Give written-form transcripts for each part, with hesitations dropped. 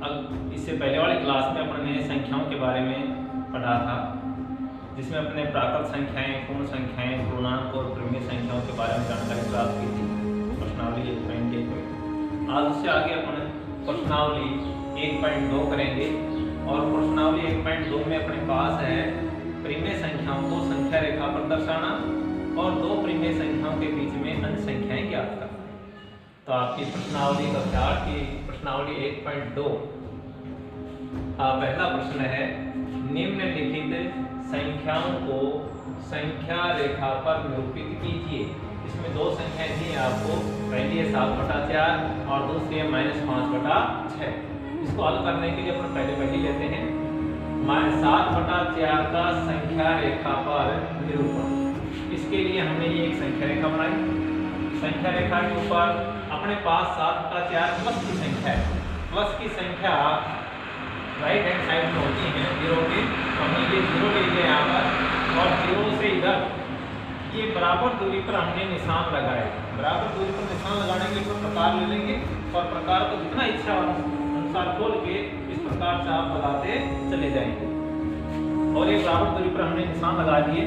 अब इससे पहले वाली क्लास में अपने संख्याओं के बारे में पढ़ा था, जिसमें अपने प्राकृत संख्याएं, पूर्ण संख्याएं, पूर्णांक और परिमेय संख्याओं के बारे में जानकारी प्राप्त की थी प्रश्नावली 1.1 में। आज उससे आगे अपन प्रश्नावली 1.2 करेंगे और प्रश्नावली 1.2 में अपने पास है परिमेय संख्याओं को संख्या रेखा पर दर्शाना और दो परिमेय संख्याओं के बीच में अन्य संख्याएं ज्ञात करना। तो आपकी प्रश्नावली कक्षा की प्रश्नावली 1.2 पहला प्रश्न है, निम्नलिखित संख्याओं को संख्या रेखा पर निरूपित कीजिए। इसमें दो संख्याएं दी आपको, पहली है 7/4 और दूसरी है -5/6। इसको हल करने के लिए अपन पहले लेते हैं 7/4 का संख्या रेखा पर निरूपण। इसके लिए हमने ये एक संख्या रेखा बनाई। संख्या रेखा के ऊपर अपने पास 7/4 प्लस की संख्या है। प्लस की संख्या राइट हैंड साइड में होती है 0 के, तो हमने ये 0 ले लिया यहाँ पर और 0 से इधर ये बराबर दूरी पर हमने निशान लगाए। बराबर दूरी पर निशान लगाने के लिए प्रकार ले लेंगे और प्रकार को जितना इच्छा अनुसार खोल के इस प्रकार से आप लगाते चले जाएंगे। और ये बराबर दूरी पर हमने निशान लगा दिए।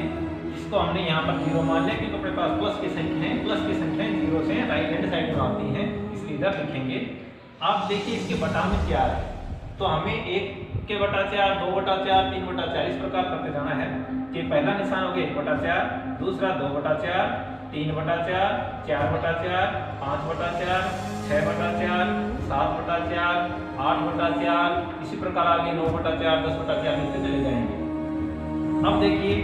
इसको हमने यहाँ पर 0 मान लिया क्योंकि अपने पास प्लस की संख्याएं 0 से राइट हैंड साइड में आती हैं, इसलिए इधर लिखेंगे। आप देखिए इसके बटा में 4 है, तो हमें 1/4, 2/4, 3/4 इस प्रकार करते जाना है कि पहला निशान हो गया 1/4, दूसरा 2/4, 3/4, 4/4, 5/4, 6/4, 7/4, 8/4, इसी प्रकार आगे 9/4, 10/4 लिखते चले जाएंगे। अब देखिए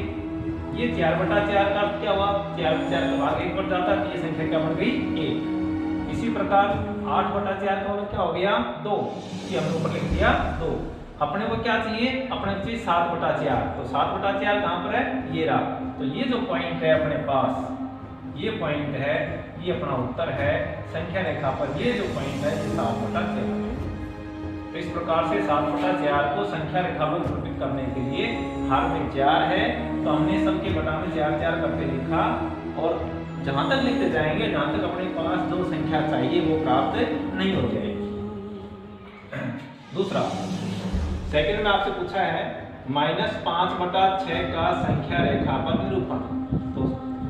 ये 4/4 का क्या हुआ, 4/4 का भाग 1 बढ़ जाता है, ये संख्या क्या बन गई 1। इसी प्रकार 8/4 का क्या हो गया 2, ये हमने ऊपर लिख दिया 2। अपने को क्या चाहिए, अपने को चाहिए 7/4, तो 7/4 कहाँ पर है, ये रहा। तो ये जो पॉइंट है अपने पास, ये पॉइंट है, ये अपना उत्तर है। संख्या रेखा पर ये जो पॉइंट है 7/4। तो इस प्रकार से 7/4 को संख्या रेखा पर निरूपित करने के लिए हर में 4 है, तो हमने सबके बटा में 4 करके लिखा और जहां तक लिखते जाएंगे जहां तक अपने पास जो संख्या चाहिए वो प्राप्त नहीं हो जाएगी। दूसरा सेकंड में आपसे पूछा है -5/6 का संख्या रेखा पर निरूपण। तो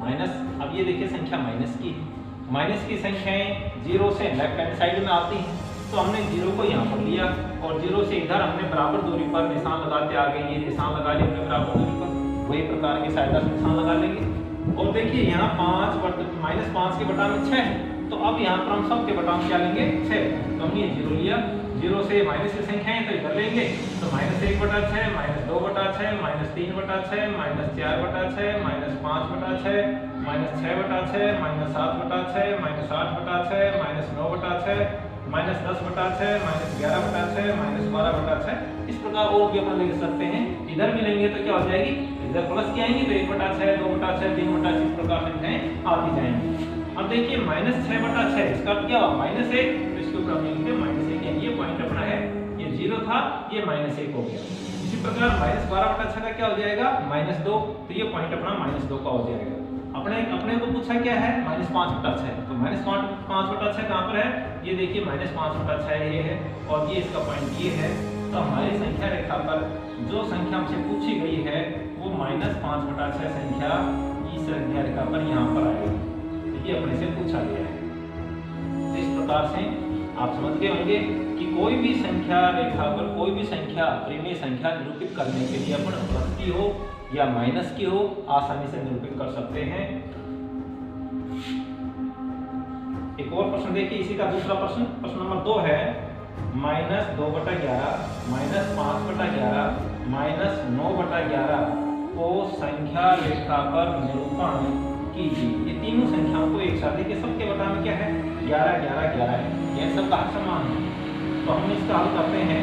माइनस, अब ये देखिए संख्या माइनस की संख्याएं 0 से लेफ्ट हैंड साइड में आती हैं, तो हमने 0 को यहाँ पर लिया और 0 से इधर हमने बराबर दूरी पर निशान लगाते आगे ये निशान लगा लिया हमने बराबर दूरी पर, वही प्रकार की सहायता से निशान लगा लेंगे। और देखिए यहाँ -5 के बटा में 6, तो अब यहाँ पर हम सब के बटा में क्या लेंगे 6, तो हमने 0 लिया। 0 से माइनस की संख्याएं तो इधर लेंगे, तो -1/6, -2/6, -3/6, -4/6, -5/6, -6/6, -7/6, -8/6, -9/6, -10/6, -11/6, -12/6, इस प्रकार और भी अपन लिख सकते हैं। इधर भी लेंगे तो क्या हो जाएगी, इधर प्लस की आएंगी तो 1/6, 2/6, 3/6 इस प्रकार संख्याएं आती जाएंगी। अब देखिए -6/6 इसका क्या हुआ -1, तो इसके ऊपर हम लिखेंगे -1, ये पॉइंट अपना है, ये 0 था, ये -1 हो गया। इसी प्रकार -12/6 का क्या हो जाएगा -2, तो ये पॉइंट अपना -2 का हो जाएगा। अपने को पूछा क्या है -5/6, तो -5/6 कहाँ पर है, ये देखिए -5/6 ये है और ये इसका पॉइंट ये है। तो हमारी संख्या रेखा पर जो संख्या हमसे पूछी गई है वो -5/6 संख्या इस संख्या रेखा पर यहाँ पर आएगी, तो ये अपने से पूछा गया है। तो इस प्रकार से आप समझ गए होंगे कि कोई भी संख्या रेखा पर कोई भी संख्या परिमेय संख्या निरूपित करने के लिए अपन प्लस की हो या माइनस की हो आसानी से निरूपित कर सकते हैं। एक और प्रश्न देखिए इसी का दूसरा प्रश्न, प्रश्न नंबर 2 है -2/11, -5/11, -9/11 को संख्या रेखा पर निरूपण कीजिए। ये तीनों संख्याओं को एक साथ देखिए, सबके बटा में क्या है 11, 11, 11 है, ये सब का समान है। तो हम इसका हल करते हैं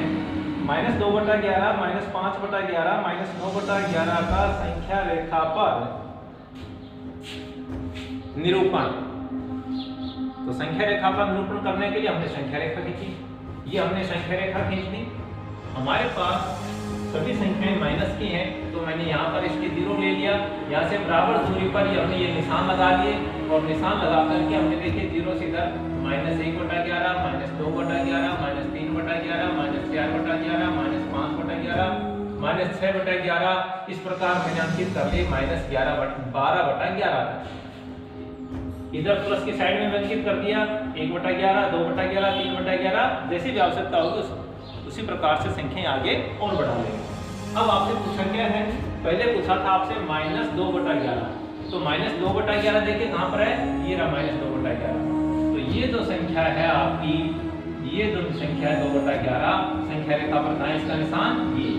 -2/11, -5/11, -9/11 का संख्या रेखा पर निरूपण। तो संख्या रेखा पर निरूपण करने के लिए हमने संख्या रेखा खींची, ये हमने संख्या रेखा खींच दी। हमारे पास सभी संख्याएं माइनस की हैं, तो मैंने यहाँ पर इसके 0 ले लिया। यहाँ से बराबर दूरी पर हमने ये निशान लगा लिए और निशान लगा करके हमने देखिए 0 से इधर -1/11, -2/11, -3/11, 11, माइनस 4 बटा 11, माइनस 5 बटा 11, माइनस 6 बटा 11। इस प्रकार मैंने अंकित कर लिए माइनस 12 बटा 11 तक। इधर प्लस की साइड में अंकित कर दिया 1 बटा 11, 2 बटा 11, 3 बटा 11, जैसी भी आवश्यकता होगी उसी प्रकार से संख्याएं आगे और बढ़ा लेंगे। अब आपसे पूछा क्या है, पहले पूछा था आपसे माइनस 2 बटा 11, तो माइनस 2 बटा 11 देखिए कहाँ पर है, ये रहा माइनस 2 बटा 11। तो ये जो संख्या है आपकी, ये जो संख्या है 2 बटा 11, संख्या रेखा पर कहाँ है इसका निशान, ये।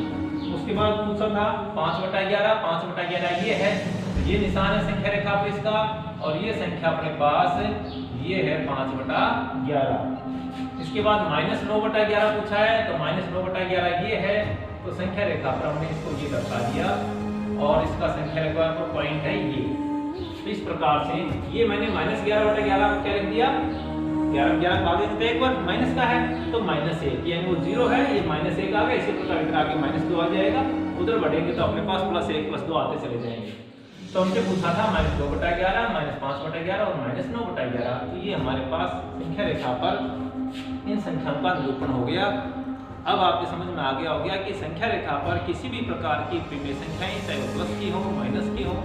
उसके बाद पूछा था 5 बटा 11, 5 बटा 11 ये है, तो ये निशान है संख्या रेखा पर इसका, और ये संख्या अपने पास ये है 5 बटा 11। इसके बाद माइनस 9 बटा 11 पूछा है, तो माइनस 9 बटा 11 ये है, तो संख्या रेखा पर हमने इसको ये दर्शा दिया, और इसका संख्या रेखा पर पॉइंट है ये। तो इस प्रकार से ये मैंने माइनस 11 बटा 11 को क्या लिख दिया, 11 11 आगे तो एक बार माइनस का है तो माइनस 1, यानी वो 0 है, ये माइनस 1 आ गया। इसी प्रकार इधर आगे माइनस 2 आ जाएगा, उधर बढ़ेंगे तो अपने पास प्लस 1 प्लस 2 आते चले जाएंगे। तो हमसे पूछा था माइनस 2 बटा 11, माइनस 5 बटा 11 और माइनस 9 बटा 11। तो ये हमारे पास संख्या रेखा पर इन संख्याओं का निरूपण हो गया। अब आपके समझ में आ गया कि संख्या रेखा पर किसी भी प्रकार की प्रिमेय संख्याएं, चाहे वो प्लस की हो माइनस की हो,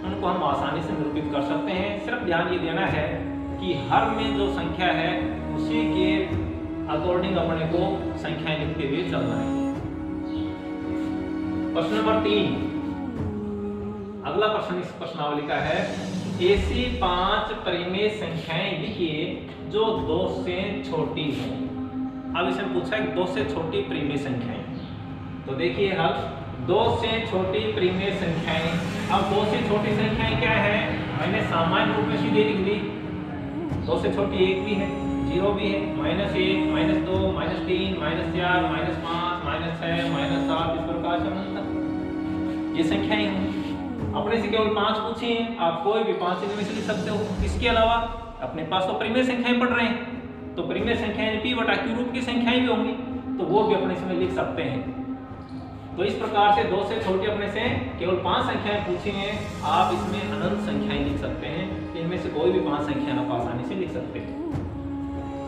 उनको हम आसानी से निरूपित कर सकते हैं। सिर्फ ध्यान ये देना है कि हर में जो संख्या है उसी के अकॉर्डिंग अपने को संख्याएं लिखते हुए चलना है। प्रश्न नंबर 3, अगला प्रश्न इस प्रश्नावली का है, ऐसी 5 परिमेय संख्याएं लिखिए जो 2 से छोटी हो। अब इसमें पूछा है 2 से छोटी परिमेय संख्याएं, तो देखिए हल 2 से छोटी परिमेय संख्याएं। अब 2 से छोटी संख्याएं क्या है, मैंने सामान्य रूप में सीधे लिख दी। 2 से छोटी 1 भी है, 0 भी है, minus 1, minus 2, minus 3, minus 4, minus 5, minus 6, minus 7, इस प्रकार से बनता ये संख्याएं हैं। अपने से केवल 5 पूछे हैं, आप कोई भी 5 इनमें से लिख सकते हो। इसके अलावा अपने पास तो परिमेय संख्याएं पढ़ रहे हैं, तो परिमेय संख्याएं p बटा q रूप की संख्याएं भी होंगी, तो वो भी अपने इसमें लिख सकते हैं। तो इस प्रकार से 2 से छोटी अपने से केवल 5 संख्याएं पूछी हैं, आप इसमें अनंत संख्याएं लिख सकते हैं। इनमें से कोई भी 5 संख्याएं आप आसानी से लिख सकते हैं।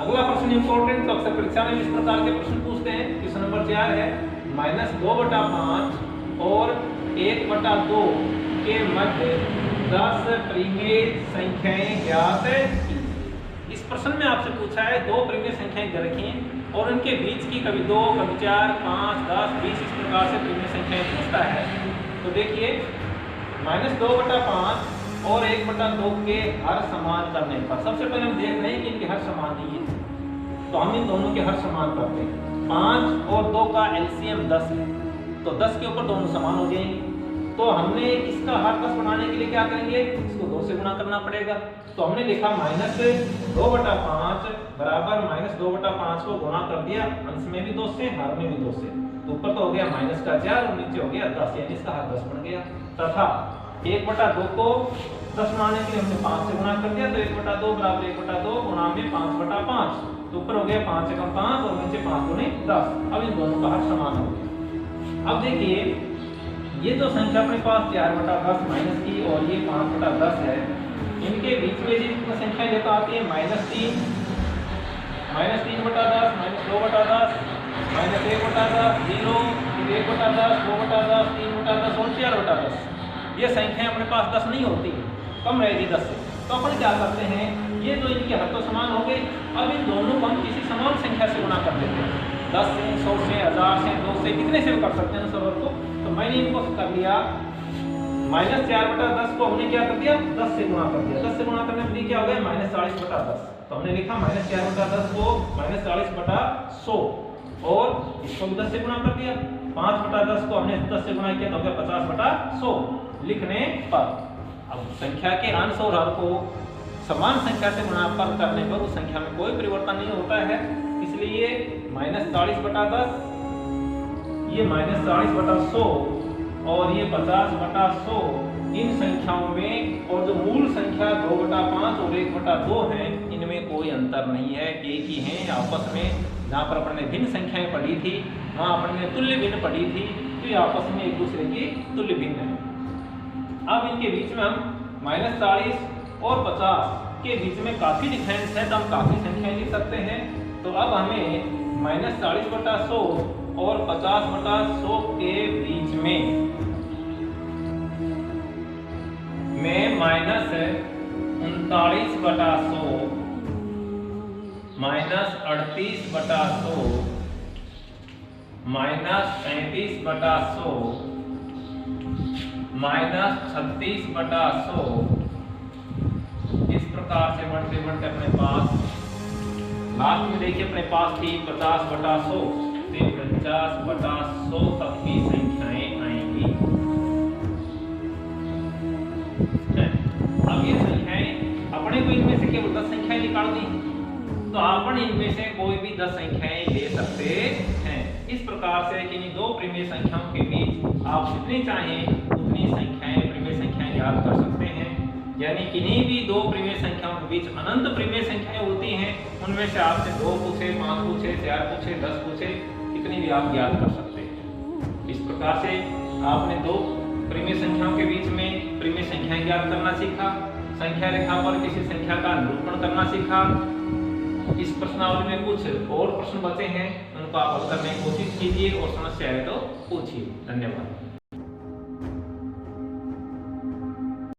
अगला प्रश्न इंपॉर्टेंट, तो अक्सर परीक्षा में इस प्रकार के प्रश्न पूछते हैं। क्वेश्चन नंबर 4 है, माइनस 2 बटा 5 और 1 बटा 2 के मध्य 10 परिमेय संख्याएं ज्ञात है। इस प्रश्न में आपसे पूछा है 2 परिमेय संख्याएं दे रखी हैं और उनके बीच की कभी 2, कभी 4, 5, 10, 20 इस प्रकार से परिमेय संख्याएं पूछता है। तो देखिए माइनस 2 बटा 5 और 1 बटा 2 के हर समान करने पर सबसे पहले हम देख रहे हैं कि इनके हर समान नहीं है, तो हम इन दोनों के हर समान करते हैं। 5 और 2 का एलसीएम 10 है, तो 10 के ऊपर दोनों समान हो जाएंगे। तो हमने इसका हर 10 बनाने के लिए क्या करेंगे, इसको 2 से गुणा करना पड़ेगा। तो हमने लिखा माइनस 2 बटा 5 बराबर माइनस 2 बटा 5 को गुणा कर दिया, अंश में भी 2 से हर में भी 2 से, तो ऊपर तो हो गया माइनस का 4 और नीचे हो गया 10, यानी इसका हर 10 बन गया। तथा 1 बटा 2 को 10 बनाने के लिए हमने 5 से गुणा कर दिया, तो 1 बटा 2 बराबर 1 बटा 2 गुणा में 5 बटा 5, तो ऊपर हो गया 5 एकम 5 और नीचे 5 दूनी 10। अब इन दोनों का हर समान हो गया। अब देखिए ये जो संख्या अपने पास 4 बटा 10 माइनस की और ये 5 बटा 10 है, इनके बीच में जो संख्या लेकर आती है माइनस 3 बटा 10, माइनस 2 बटा 10, माइनस 1 बटा 10, 0, 1 बटा 10, 2 बटा 10, 3 बटा 10 और 4 बटा 10। ये संख्या अपने पास 10 नहीं होती है, कम रहेगी 10 से। तो अपन क्या करते हैं, ये जो इनके हर तो समान हो गए, अब इन दोनों को हम किसी समान संख्या से गुणा कर देते हैं। 10 से, 100 से, 1000 से, 2 से, कितने से भी कर सकते हैं सब को। तो मैंने इनको कर लिया, माइनस 4 बटा 10 को हमने क्या कर दिया, 10 से गुणा कर दिया। 10 से गुणा करने पर क्या हो गया, माइनस 40 बटा 10। तो हमने लिखा माइनस 4 बटा 10 को माइनस 40 बटा 100 और इसको भी 10 से गुणा कर दिया। 5 बटा 10 को हमने 10 से गुणा किया तो हो गया 50 बटा 100 लिखने पर। अब संख्या के अंश और हर को समान संख्या से गुणा करने पर उस संख्या में कोई परिवर्तन नहीं होता है, इसलिए माइनस 40 बटा 10, ये माइनस 40 बटा 100 और ये 50 बटा 100, इन संख्याओं में और जो मूल संख्या 2 बटा 5 और 1 बटा 2 है, इनमें कोई अंतर नहीं है, एक ही हैं आपस में। जहाँ पर अपन ने भिन्न संख्याएं पढ़ी थी वहाँ अपन ने तुल्य भिन्न पढ़ी थी, तो ये आपस में एक दूसरे की तुल्य भिन्न है। अब इनके बीच में हम माइनस 40 और 50 के बीच में काफ़ी डिफरेंस है, तो हम काफ़ी संख्याएं लिख सकते हैं। तो अब हमें -40/100 और 50/100 के बीच में मैं -39/100 -38/100 -37/100 -36/100 इस प्रकार से बढ़ते बढ़ते अपने पास लास्ट में देखिए अपने पास थी 50/100 से 50/100 तक की संख्याएं आएंगी। अब ये संख्याएं अपने को इनमें से केवल 10 संख्याएं निकालनी, तो अपन इनमें से कोई भी 10 संख्याएं ले सकते हैं। इस प्रकार से किन्हीं दो प्रिमेय संख्याओं के बीच आप जितनी चाहें उतनी संख्याएं प्रिमेय संख्याएं याद कर सकते हैं। यानी किन्हीं भी दो प्रिमेय संख्याओं के बीच अनंत प्रिमेय संख्याएं होती हैं, उनमें से आपसे 2 पूछे, 5 पूछे, 4 पूछे, 10 पूछे, कितनी भी आप याद कर सकते हैं। इस प्रकार से आपने दो प्रिमेय संख्याओं के बीच में प्रिमेय संख्याएं ज्ञात करना सीखा, संख्या रेखा पर किसी संख्या का निरूपण करना सीखा। इस प्रश्नावली में कुछ और प्रश्न बचे हैं, उनको आप हल करने की कोशिश कीजिए और समस्या है तो पूछिए। धन्यवाद।